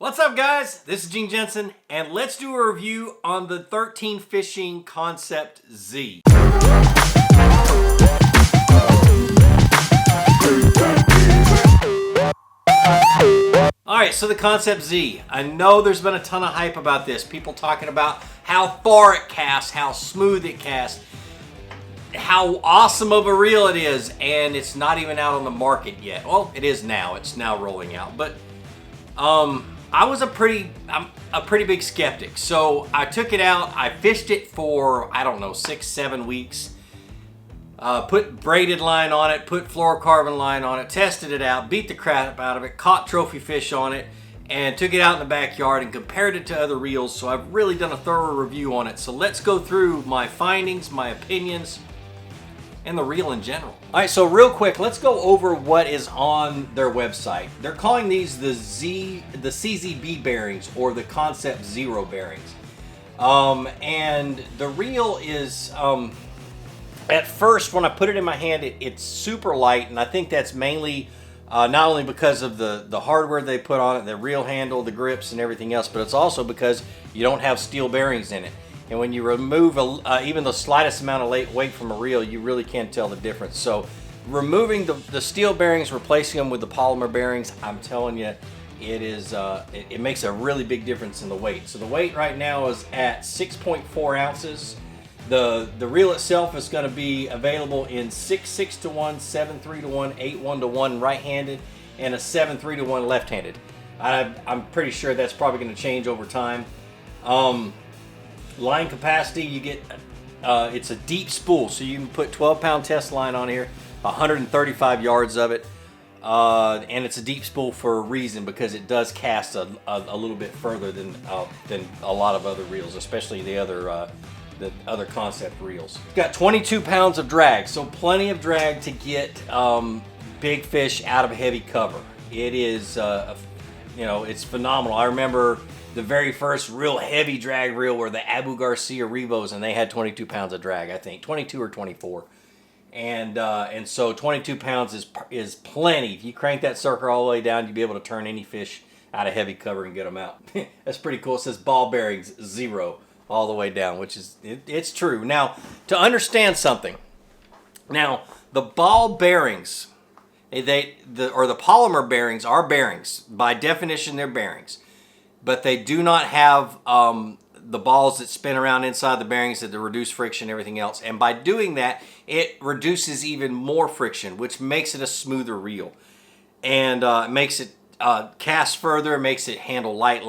What's up, guys? This is Gene Jensen, and let's do a review on the 13 Fishing Concept Z. Alright, so the Concept Z. I know there's been a ton of hype about this. People talking about how far it casts, how smooth it casts, how awesome of a reel it is, and it's not even out on the market yet. Well, it is now. It's now rolling out, but I'm a pretty big skeptic. So I took it out, I fished it for, I don't know, 6-7 weeks. Put braided line on it, put fluorocarbon line on it, tested it out, beat the crap out of it, caught trophy fish on it, and took it out in the backyard and compared it to other reels. So I've really done a thorough review on it. So let's go through my findings, my opinions, and the reel in general. All right, so real quick, let's go over what is on their website. They're calling these the CZB bearings, or the Concept Zero bearings. And the reel is, at first when I put it in my hand, it's super light, and I think that's mainly not only because of the hardware they put on it, the reel handle, the grips, and everything else, but it's also because you don't have steel bearings in it. And when you remove even the slightest amount of weight from a reel, you really can't tell the difference. So removing the steel bearings, replacing them with the polymer bearings, I'm telling you, it makes a really big difference in the weight. So the weight right now is at 6.4 ounces. The reel itself is going to be available in 6.6 to 1, 7.3 to 1, 8.1 to 1 right-handed, and a 7.3 to 1 left-handed. I'm pretty sure that's probably going to change over time. Line capacity, you get, it's a deep spool, so you can put 12-pound test line on here, 135 yards of it, and it's a deep spool for a reason, because it does cast a little bit further than a lot of other reels, especially the other Concept reels. It's got 22 pounds of drag, so plenty of drag to get big fish out of heavy cover. It is, it's phenomenal. I remember the very first real heavy drag reel were the Abu Garcia Revos, and they had 22 pounds of drag, I think, 22 or 24. And so 22 pounds is plenty. If you crank that sucker all the way down, you'll be able to turn any fish out of heavy cover and get them out. That's pretty cool. It says ball bearings 0 all the way down, which is, it's true. Now, to understand something, now the ball bearings, or the polymer bearings are bearings. By definition, they're bearings. But they do not have the balls that spin around inside the bearings that reduce friction and everything else. And by doing that, it reduces even more friction, which makes it a smoother reel. And makes it cast further, makes it handle light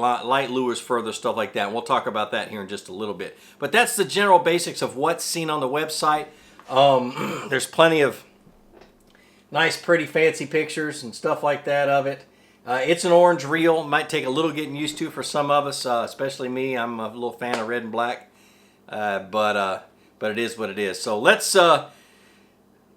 lures further, stuff like that. And we'll talk about that here in just a little bit. But that's the general basics of what's seen on the website. There's plenty of nice, pretty, fancy pictures and stuff like that of it. It's an orange reel. Might take a little getting used to for some of us, especially me. I'm a little fan of red and black, but it is what it is. So let's talk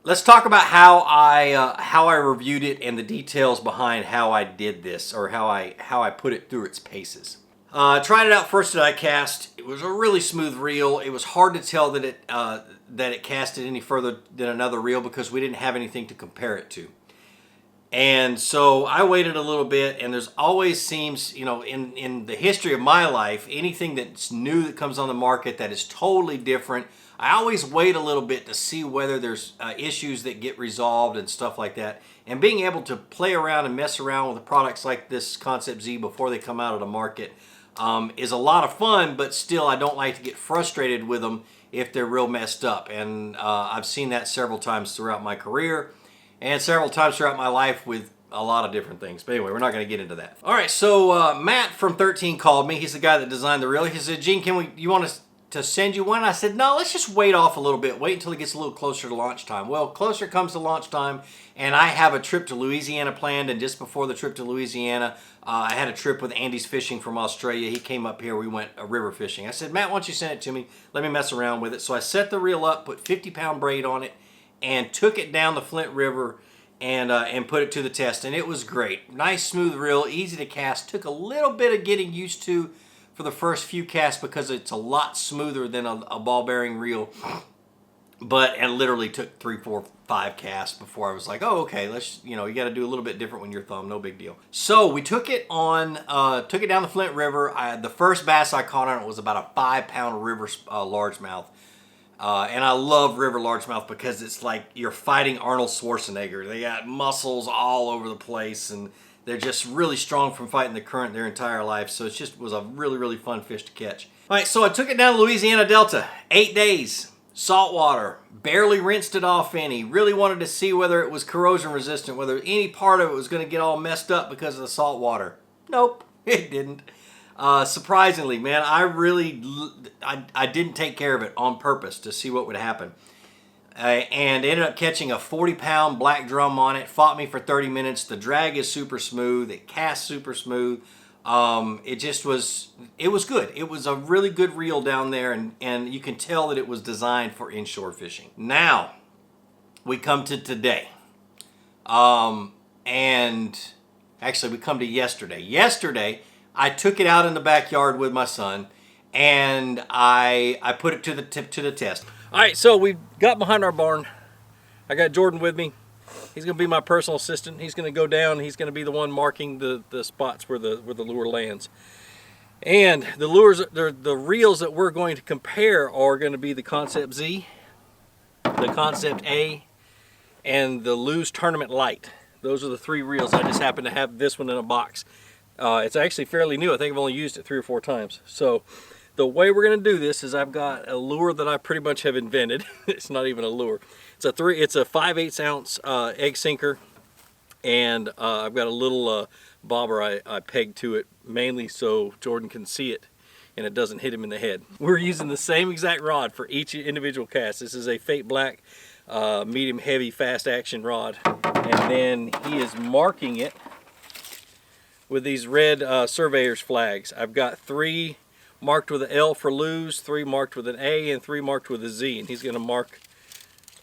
about how I reviewed it and the details behind how I did this, or how I put it through its paces. Tried it out first at iCast. It was a really smooth reel. It was hard to tell that it casted any further than another reel because we didn't have anything to compare it to. And so I waited a little bit, and there's always seems, in the history of my life, anything that's new that comes on the market that is totally different, I always wait a little bit to see whether there's issues that get resolved and stuff like that. And being able to play around and mess around with products like this Concept Z before they come out of the market is a lot of fun, but still I don't like to get frustrated with them if they're real messed up. And I've seen that several times throughout my career, and several times throughout my life with a lot of different things. But anyway, we're not going to get into that. All right, so Matt from 13 called me. He's the guy that designed the reel. He said, Gene, you want us to send you one? I said, no, let's just wait off a little bit. Wait until it gets a little closer to launch time. Well, closer comes to launch time, and I have a trip to Louisiana planned, and just before the trip to Louisiana, I had a trip with Andy's Fishing from Australia. He came up here. We went river fishing. I said, Matt, why don't you send it to me? Let me mess around with it. So I set the reel up, put 50-pound braid on it, and took it down the Flint River and put it to the test, and it was great. Nice smooth reel, easy to cast. Took a little bit of getting used to for the first few casts because it's a lot smoother than a ball bearing reel. But it literally took 3, 4, 5 casts before I was like, oh, okay, let's, you got to do a little bit different when you're thumb, no big deal. So we took it down the Flint River. The first bass I caught on it was about a 5-pound river largemouth. And I love river largemouth because it's like you're fighting Arnold Schwarzenegger. They got muscles all over the place, and they're just really strong from fighting the current their entire life. So it just was a really, really fun fish to catch. All right, so I took it down to Louisiana Delta, 8 days. Salt water, barely rinsed it off any. Really wanted to see whether it was corrosion resistant, whether any part of it was going to get all messed up because of the salt water. Nope, it didn't. Surprisingly, man, I didn't take care of it on purpose to see what would happen. And ended up catching a 40-pound black drum on it. Fought me for 30 minutes. The drag is super smooth. It casts super smooth. It was good. It was a really good reel down there, and you can tell that it was designed for inshore fishing. Now, we come to today. And actually we come to yesterday. Yesterday, I took it out in the backyard with my son, and I put it to the test. All right, so we got behind our barn. I got Jordan with me. He's going to be my personal assistant. He's going to go down. He's going to be the one marking the spots where the lure lands. And the reels that we're going to compare are going to be the Concept Z, the Concept A, and the Lew's Tournament Light. Those are the 3 reels. I just happen to have this one in a box. It's actually fairly new. I think I've only used it 3 or 4 times. So the way we're going to do this is I've got a lure that I pretty much have invented. It's not even a lure. It's a 5/8 ounce egg sinker, and I've got a little bobber I pegged to it mainly so Jordan can see it and it doesn't hit him in the head. We're using the same exact rod for each individual cast. This is a Fate Black medium heavy fast action rod, and then he is marking it with these red surveyor's flags. I've got 3 marked with an L for Lew's, 3 marked with an A, and 3 marked with a Z, and he's going to mark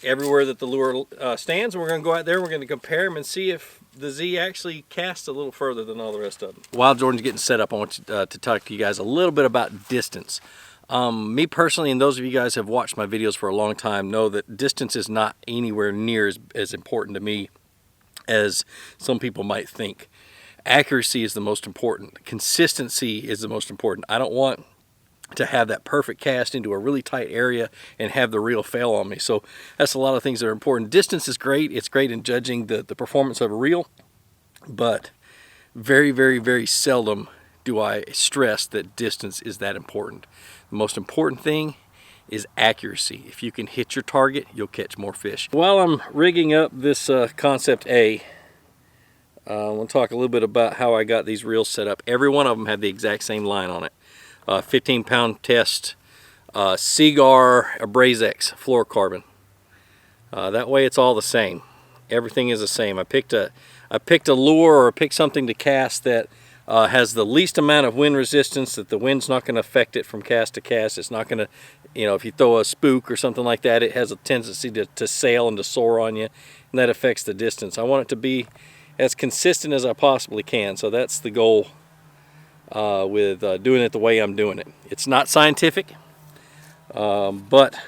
everywhere that the lure stands. And we're going to go out there and we're going to compare them and see if the Z actually casts a little further than all the rest of them. While Jordan's getting set up, I want to talk to you guys a little bit about distance. Me personally, and those of you guys who have watched my videos for a long time, know that distance is not anywhere near as important to me as some people might think. Accuracy is the most important. Consistency is the most important. I don't want to have that perfect cast into a really tight area and have the reel fail on me. So that's a lot of things that are important. Distance is great. It's great in judging the performance of a reel, but very, very, very seldom do I stress that distance is that important. The most important thing is accuracy. If you can hit your target, you'll catch more fish. While I'm rigging up this Concept A, I want to talk a little bit about how I got these reels set up. Every one of them had the exact same line on it. 15-pound test Seagar AbrazeX fluorocarbon. That way it's all the same. Everything is the same. I picked a lure, or picked something to cast that has the least amount of wind resistance, that the wind's not going to affect it from cast to cast. It's not going to, if you throw a spook or something like that, it has a tendency to sail and to soar on you, and that affects the distance. I want it to be as consistent as I possibly can, so that's the goal with doing it the way I'm doing it. It's not scientific, but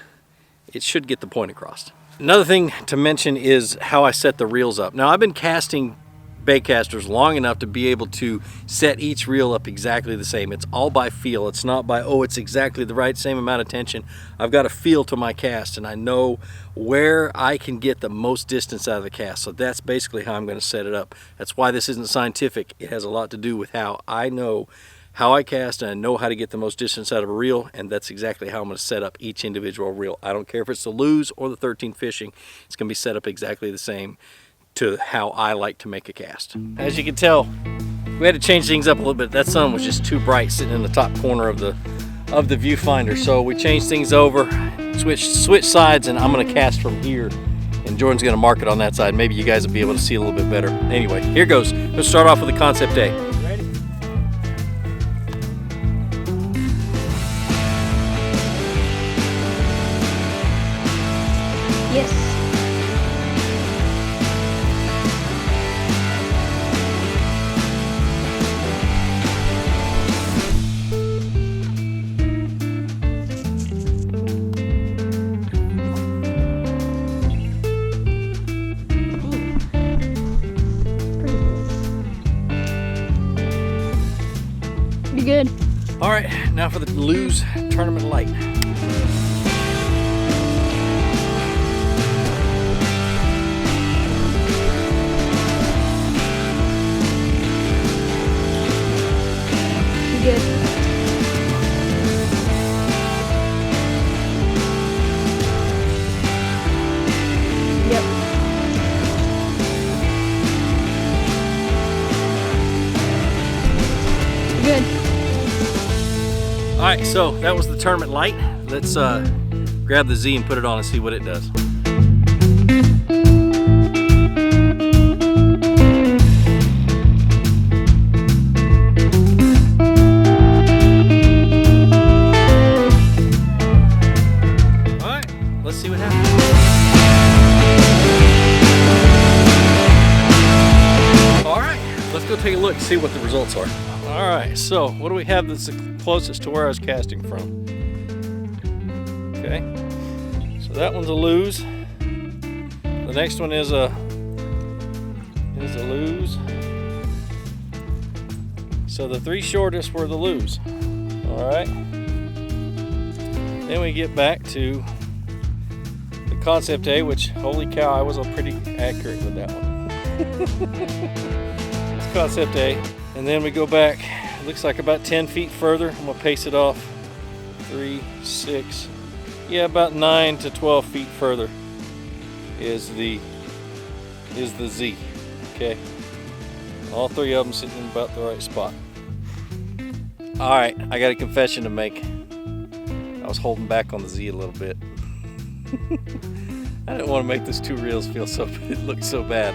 it should get the point across. Another thing to mention is how I set the reels up. Now, I've been casting baitcasters long enough to be able to set each reel up exactly the same. It's all by feel. It's not by, oh, it's exactly the right same amount of tension. I've got a feel to my cast, and I know where I can get the most distance out of the cast. So that's basically how I'm going to set it up. That's why this isn't scientific. It has a lot to do with how I know how I cast, and I know how to get the most distance out of a reel, and that's exactly how I'm going to set up each individual reel. I don't care if it's the Lew's or the 13 fishing. It's going to be set up exactly the same to how I like to make a cast. As you can tell, we had to change things up a little bit. That sun was just too bright sitting in the top corner of the viewfinder, so we changed things over, switch sides, and I'm going to cast from here, and Jordan's going to mark it on that side. Maybe you guys will be able to see a little bit better. Anyway, here goes. Let's start off with the Concept A. Ready? Yes. You good? All right, now for the Lose Tournament Light. You good? Yep. You good? All right, so that was the Tournament Light. Let's grab the Z and put it on and see what it does. All right, let's see what happens. All right, let's go take a look and see what the results are. All right, so what do we have that's the closest to where I was casting from? Okay, so that one's a lose. The next one is a lose. So the three shortest were the lose. All right. Then we get back to the Concept A, which, holy cow, I was pretty accurate with that one. It's Concept A. And then we go back, it looks like about 10 feet further. I'm gonna pace it off. 3, 6, yeah, about 9 to 12 feet further is the Z. Okay. All three of them sitting in about the right spot. All right, I got a confession to make. I was holding back on the Z a little bit. I didn't want to make those two reels look so bad.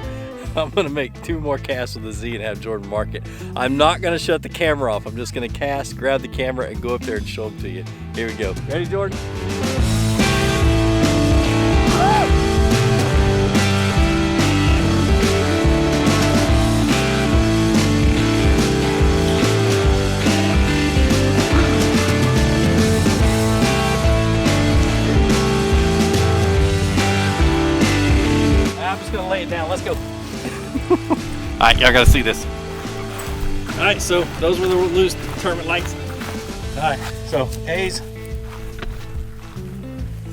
I'm gonna make 2 more casts with the Z and have Jordan mark it. I'm not gonna shut the camera off. I'm just gonna cast, grab the camera, and go up there and show them to you. Here we go. Ready, Jordan? I'm just gonna lay it down. Let's go. All right, y'all gotta see this. All right, so those were the Lose Tournament Lights. All right, so A's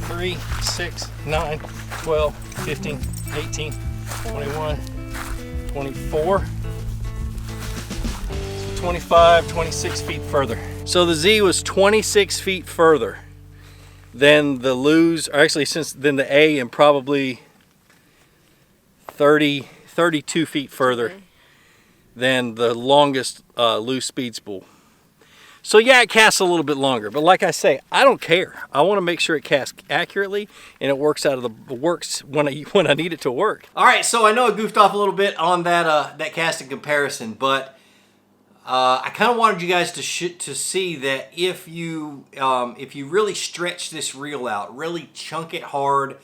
3, 6, 9, 12, 15, 18, 21, 24, 25, 26 feet further. So the Z was 26 feet further than the Lose, or actually than the A, and probably 32 feet further than the longest loose speed spool. So yeah, it casts a little bit longer, but like I say, I don't care. I want to make sure it casts accurately and it works when I need it to work. All right, so I know I goofed off a little bit on that casting comparison, but I kind of wanted you guys to see that if you really stretch this reel out, really chunk it hard,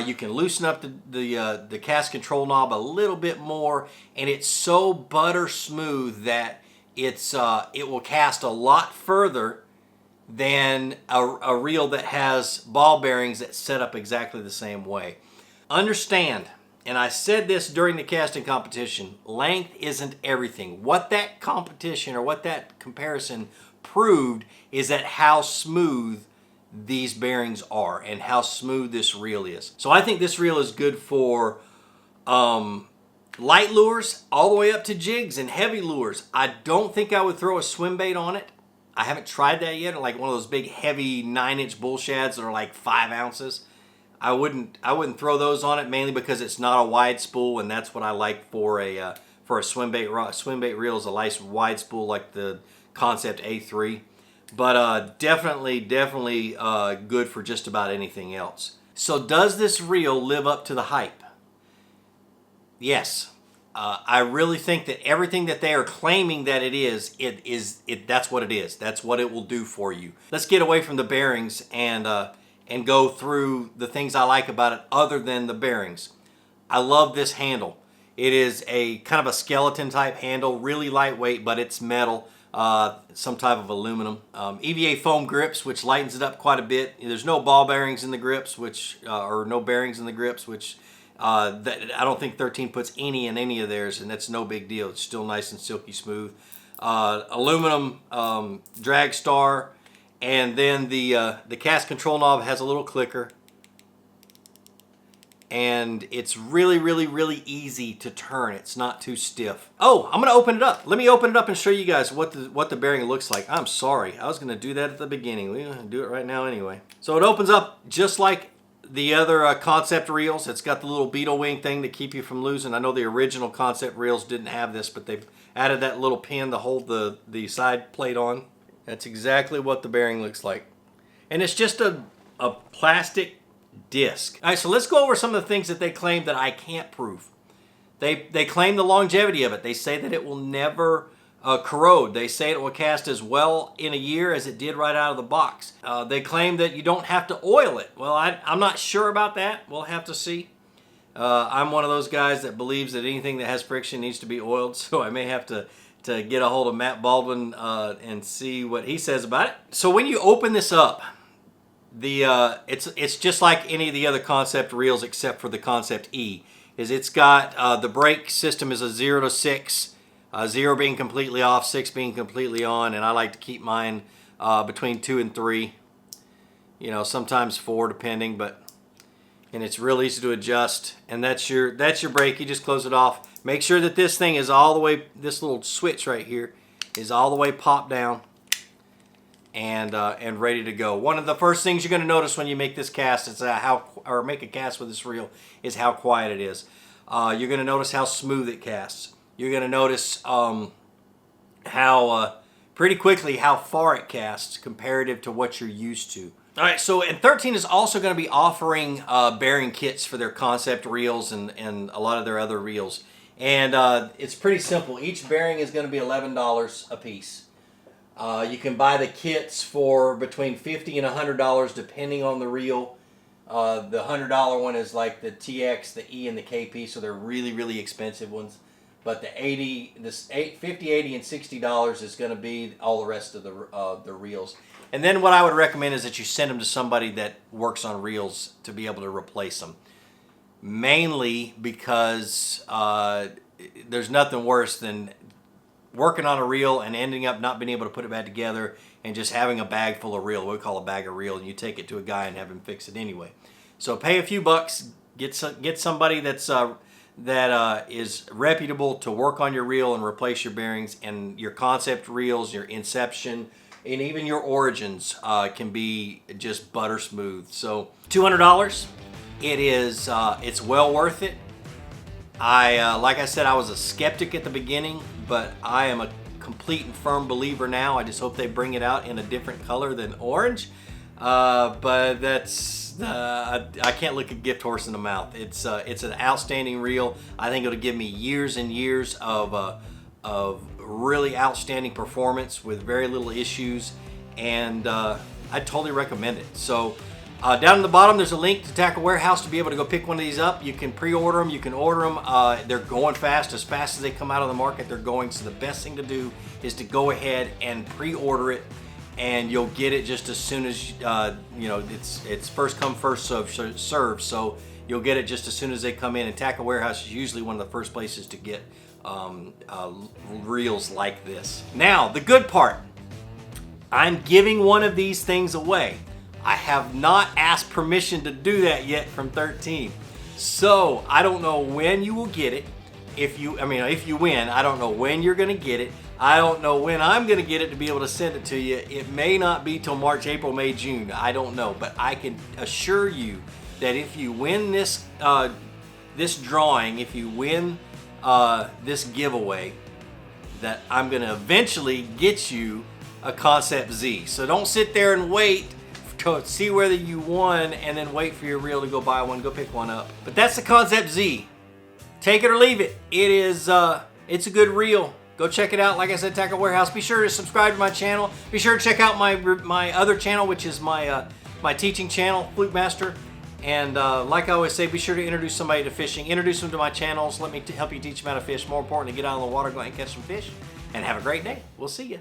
you can loosen up the cast control knob a little bit more, and it's so butter smooth that it will cast a lot further than a reel that has ball bearings that's set up exactly the same way. Understand, and I said this during the casting competition, length isn't everything. What that competition or what that comparison proved is that how smooth these bearings are and how smooth this reel is. So I think this reel is good for light lures all the way up to jigs and heavy lures. I don't think I would throw a swim bait on it. I haven't tried that yet, like one of those big heavy 9-inch bull shads that are like 5 ounces. I wouldn't throw those on it, mainly because it's not a wide spool, and that's what I like for a swim bait reel, is a nice wide spool like the Concept A3. But definitely good for just about anything else. So does this reel live up to the hype? Yes. I really think that everything that they are claiming that it is, that's what it is. That's what it will do for you. Let's get away from the bearings and go through the things I like about it other than the bearings. I love this handle. It is a kind of a skeleton type handle, really lightweight, but it's metal. Some type of aluminum. EVA foam grips, which lightens it up quite a bit. There's no ball bearings in the grips, or no bearings in the grips, which I don't think 13 puts any in any of theirs, and that's no big deal. It's still nice and silky smooth. aluminum drag star, and then the cast control knob has a little clicker. And it's really, really, really easy to turn. It's not too stiff. Oh, I'm gonna open it up. Let me open it up and show you guys what the bearing looks like. I'm sorry, I was gonna do that at the beginning. We're gonna do it right now anyway. So it opens up just like the other concept reels. It's got the little beetle wing thing to keep you from losing. I know the original concept reels didn't have this, but they've added that little pin to hold the side plate on. That's exactly what the bearing looks like. And it's just a plastic disc. All right, so let's go over some of the things that they claim that I can't prove. They claim the longevity of it. They say that it will never corrode. They say it will cast as well in a year as it did right out of the box. They claim that you don't have to oil it. Well, I'm not sure about that. We'll have to see. I'm one of those guys that believes that anything that has friction needs to be oiled, so I may have to get a hold of Matt Baldwin and see what he says about it. So when you open this up, it's just like any of the other concept reels except for the Concept E. It's got the brake system is a 0 to 6, 0 being completely off, 6 being completely on, and I like to keep mine between 2 and 3. You know, sometimes 4 depending, and it's real easy to adjust. And that's your brake. You just close it off. Make sure that this thing is all the way. This little switch right here is all the way popped down and ready to go. One of the first things you're going to notice when you make this cast is make a cast with this reel is how quiet it is. You're going to notice how smooth it casts. You're going to notice how pretty quickly how far it casts comparative to what you're used to. All right, so and 13 is also going to be offering bearing kits for their concept reels and a lot of their other reels. And it's pretty simple. Each bearing is going to be $11 a piece. You can buy the kits for between $50 and $100 depending on the reel. The $100 one is like the TX, the E, and the KP, so they're really, really expensive ones. But the $50, $80, and $60 is going to be all the rest of the reels. And then what I would recommend is that you send them to somebody that works on reels to be able to replace them. Mainly because there's nothing worse than working on a reel and ending up not being able to put it back together and just having a bag full of reel, what we call a bag of reel, and you take it to a guy and have him fix it anyway. So pay a few bucks, get somebody that is reputable to work on your reel and replace your bearings, and your concept reels, your Inception, and even your Origins can be just butter smooth. So $200, it's well worth it. Like I said, I was a skeptic at the beginning, but I am a complete and firm believer now. I just hope they bring it out in a different color than orange. But that's I can't look a gift horse in the mouth. It's an outstanding reel. I think it'll give me years and years of really outstanding performance with very little issues, and I totally recommend it. So down in the bottom there's a link to Tackle Warehouse to be able to go pick one of these up. You can pre-order them, you can order them. They're going fast as they come out of the market. They're going, so the best thing to do is to go ahead and pre-order it, and you'll get it just as soon as it's first come first serve, so you'll get it just as soon as they come in. And Tackle Warehouse is usually one of the first places to get reels like this. Now the good part, I'm giving one of these things away. I have not asked permission to do that yet from 13. So I don't know when you will get it. If you win, I don't know when you're gonna get it. I don't know when I'm gonna get it to be able to send it to you. It may not be till March, April, May, June. I don't know, but I can assure you that if you win this drawing, if you win this giveaway, that I'm gonna eventually get you a Concept Z. So don't sit there and wait to see whether you won and then wait for your reel to go buy one. Go pick one up. But that's the Concept Z. Take it or leave it. It's a good reel. Go check it out. Like I said, Tackle Warehouse. Be sure to subscribe to my channel. Be sure to check out my other channel, which is my teaching channel, Flukemaster. And like I always say, be sure to introduce somebody to fishing. Introduce them to my channels. Let me help you teach them how to fish. More importantly, get out on the water, go out and catch some fish, and have a great day. We'll see you.